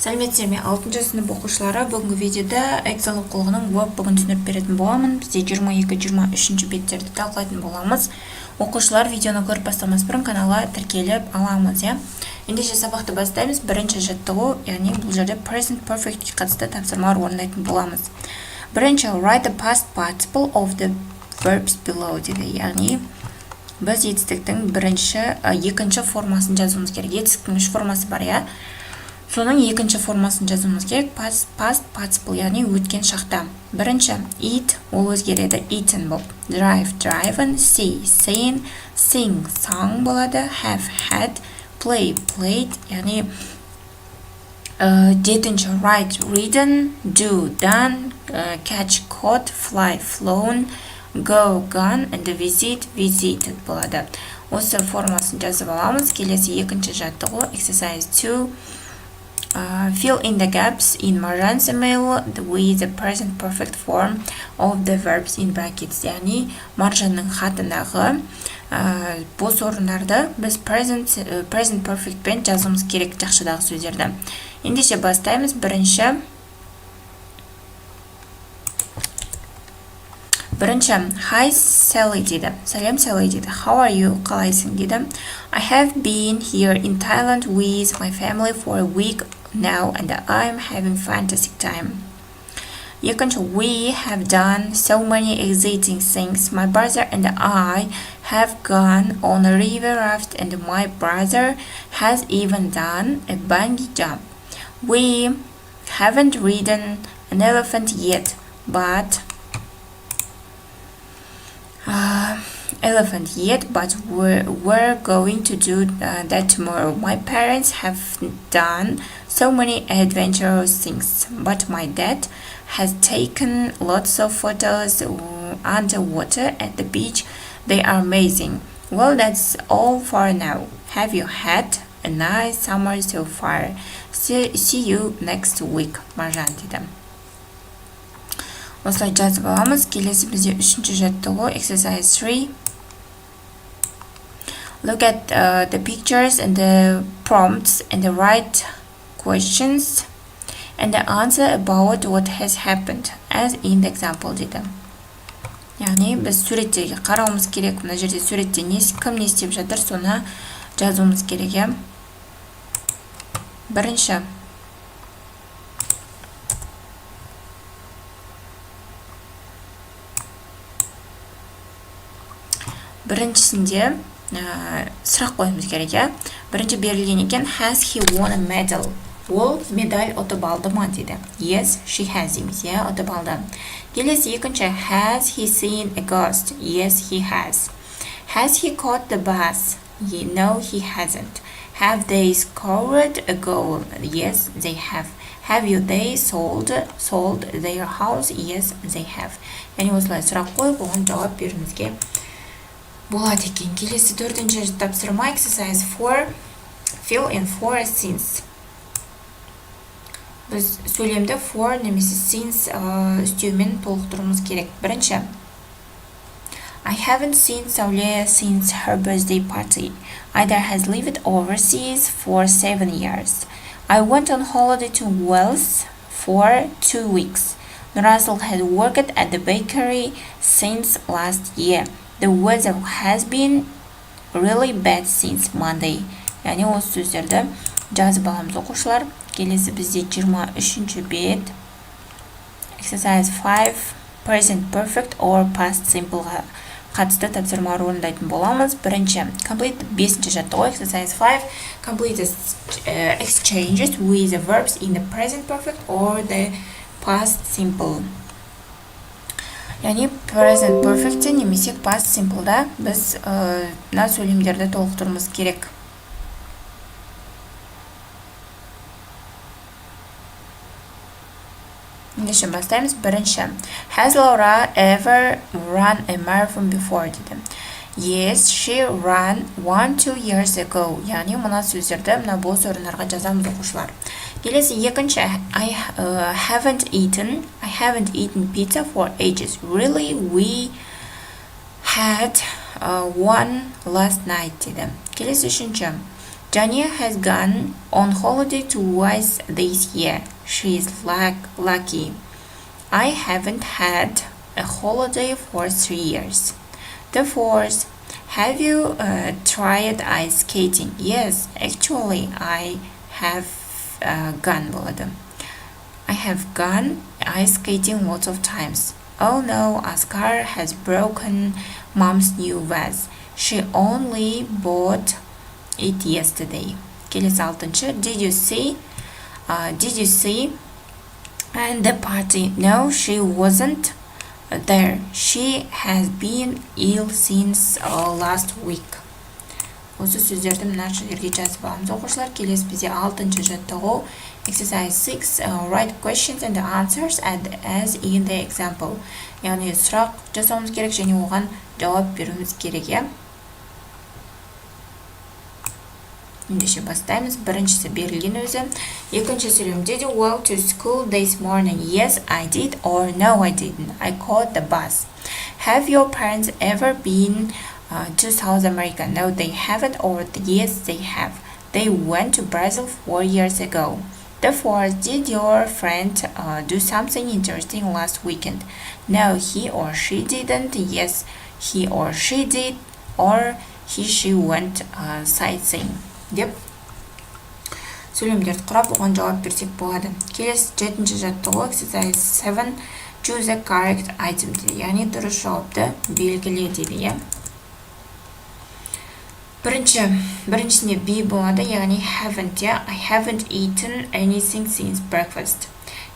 Сәлеметсіздер ме? 6 сынып оқушылары, бүгінгі видеода Эксел оқулығының workbook'ын түсіндіріп беретін боламын. Бізде 22-23 беттерді талқылайтын боламыз. Оқушылар видеоны көріп бастамас бұрын каналға тіркеліп аламыз, Ендеше сабақты бастаймыз. Бірінші жаттығу, яғни бұл жерде present perfectке қатысты тапсырмалар орындайтын боламыз. Бірінші, write the past participle of the verbs below деді. Яғни біз етістіктің екінші формасын жазуымыз керек. Етістіктің үш формасы бар, Соның екінші формасын жазуымыз керек. Past participle, яғни өткен шақта. Бірінші, eat, ол өзгереді, eaten болып. Drive, driven, see, seen, sing, sung болады. Have, had, play, played, яғни жетінші, write, written, do, done, catch, caught, fly, flown, go, gone, and visit, visited болады. Осы формасын жазып аламыз. Келесі екінші жаттығу, exercise 2. Fill in the gaps in Marjan's email with the present perfect form of the verbs in brackets. Яғни, Маржанның хатындағы бос орындарды біз present perfect пен жазуымыз керек жақшыдағы сөздерді. Ендеше бастаймыз. Бірінші, hi Sally дейді. Сәлем Sally дейді. How are you? Қалайсың дейді. I have been here in Thailand with my family for a week now and I'm having fantastic time. Екінші, we have done so many exciting things. My brother and I have gone on a river raft and my brother has even done a bungee jump. We haven't ridden an elephant yet, but we're going to do that tomorrow. My parents have done so many adventurous things, but my dad has taken lots of photos underwater at the beach. They are amazing. Well, that's all for now. Have you had a nice summer so far? See you next week. Маржан дейді. Осылай жазып аламыз. Келесі бізде үшінші жаттығу, exercise 3. Look at the pictures and the prompts and the right questions and the answer about what has happened as in the example дейді. Яғни біз суреттегі қарауымыз керек. Мына жерде суретте кім не істеп жатыр, соны жазуымыз керек. Біріншісінде сұрақ қойымыз керек, Бірінші берілген екен, has he won a medal? Ол медаль ұтып алды ма дейді. Yes, she has емес, ұтып алды. Келесі екінші, has he seen a ghost? Yes, he has. Has he caught the bus? No, he hasn't. Have they scored a goal? Yes, they have. Have they sold their house? Yes, they have. Яғни осылай сұрақ қойып, оған жауап беруімізге болады екен. Келесі төртінші тапсырма, exercise 4. Fill in 4 scenes. Біз сөйлемді for немесе since үстеумен толықтыруымыз керек. Бірінші, I haven't seen Saule since her birthday party. Ida has lived overseas for 7 years. I went on holiday to Wales for 2 weeks. Russell had worked at the bakery since last year. The weather has been really bad since Monday. Яғни осы сөздерді жазып аламыз оқушылар. Келесі бізде 23 бет. Exercise 5. Present perfect or past simpleға қатысты тапсырмалар орындайтын боламыз. Бірінші, complete 5-ші жаттығу, exercise 5. Complete exchanges with the verbs in the present perfect or the past simple. Яғни present perfect немесе past simple'да біз мына сөйлемдерді толықтыруымыз керек. Ендеше бастаймыз. Бірінші, has Laura ever run a marathon before дейді. Yes, she ran 1-2 years ago. Яғни мына сөздерді мына бос орындарға жазамыз оқушылар. Келесі екінші, I haven't eaten pizza for ages. Really, we had one last night дейді. Келесі үшінші, Jania has gone on holiday twice this year. She is lucky. I haven't had a holiday for 3 years. The fourth, have you tried ice skating? Yes, actually I have gone болады. I have gone ice skating lots of times. Oh no, Oscar has broken mom's new vase. She only bought it yesterday. Келесі алтыншы. Did you see and the party? No, she wasn't there. She has been ill since last week. Осы сөздерді мына жерге жазып аламыз оқушылар. Келесі бізде алтыншы жаттығу. Exercise 6. Write questions and answers as in the example. Яғни сұрақ жасауымыз керек және оған жауап беруіміз керек, иә? Ендеше бастаймыз. Біріншісі берілген өзі. Екінші сөйлем. Did you walk to school this morning? Yes, I did, or no, I didn't. I caught the bus. Have your parents ever been to South America? No, they haven't, or yes, they have. They went to Brazil 4 years ago. The fourth, did your friend do something interesting last weekend? No, he or she didn't. Yes, he or she did, or she went sightseeing. Деп сөйлемдерді құрап оған жауап берсек болады. Келесі жетінші жаттығу. Exercise 7. Choose a correct item дейді. Яғни дұрыс жауапты белгіле дейді, иә? Біріншісіне be болады, яғни haven't, иә? I haven't eaten anything since breakfast.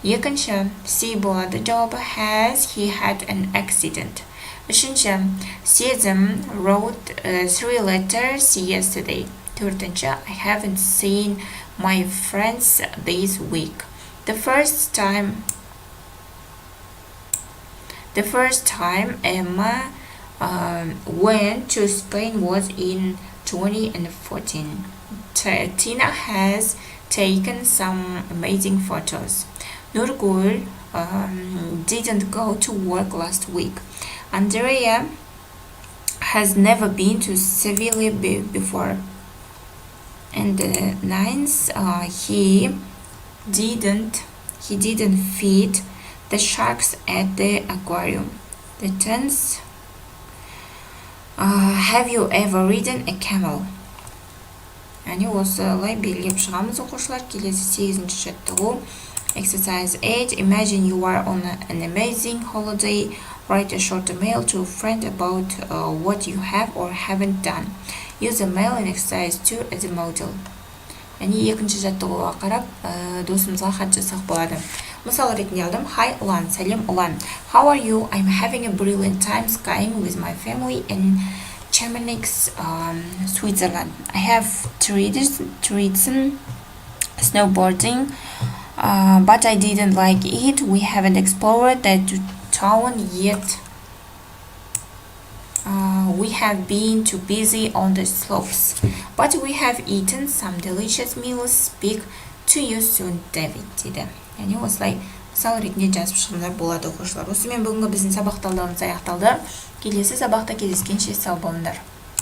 Екінші C болады, жауабы has he had an accident. Үшінші Сезім wrote 3 letters yesterday. Төртінші I haven't seen my friends this week. The first time Emma went to Spain was in 2014. Tina has taken some amazing photos. Nurgul didn't go to work last week. Andrea has never been to Seville before. And the ninth, he didn't feed the sharks at the aquarium. The tenth, have you ever ridden a camel? Яғни осылай белгілеп шығамыз оқушылар. Келесі 8-ші жаттығу. Exercise 8. Imagine you are on an amazing holiday. Write a short email to a friend about what you have or haven't done. Use a mail in exercise 2 as a model. Яғни екінші жаттығуға қарап досымызға хат жасақ болады. Мысал ретінде алдым. Hi Ulan, сәлем Ulan. How are you? I'm having a brilliant time skiing with my family in Chamonix, Switzerland. I have tried snowboarding, but I didn't like it. We haven't explored that town yet. We have been too busy on the slopes, but we have eaten some delicious meals. Speak to you soon, David дейді. Яғни осылай мысал ретінде жазып шығыңдар болады оқушылар. Осымен бүгінгі біздің сабақ талдауымыз аяқталды. Келесі сабақта кездескенше сау болыңдар.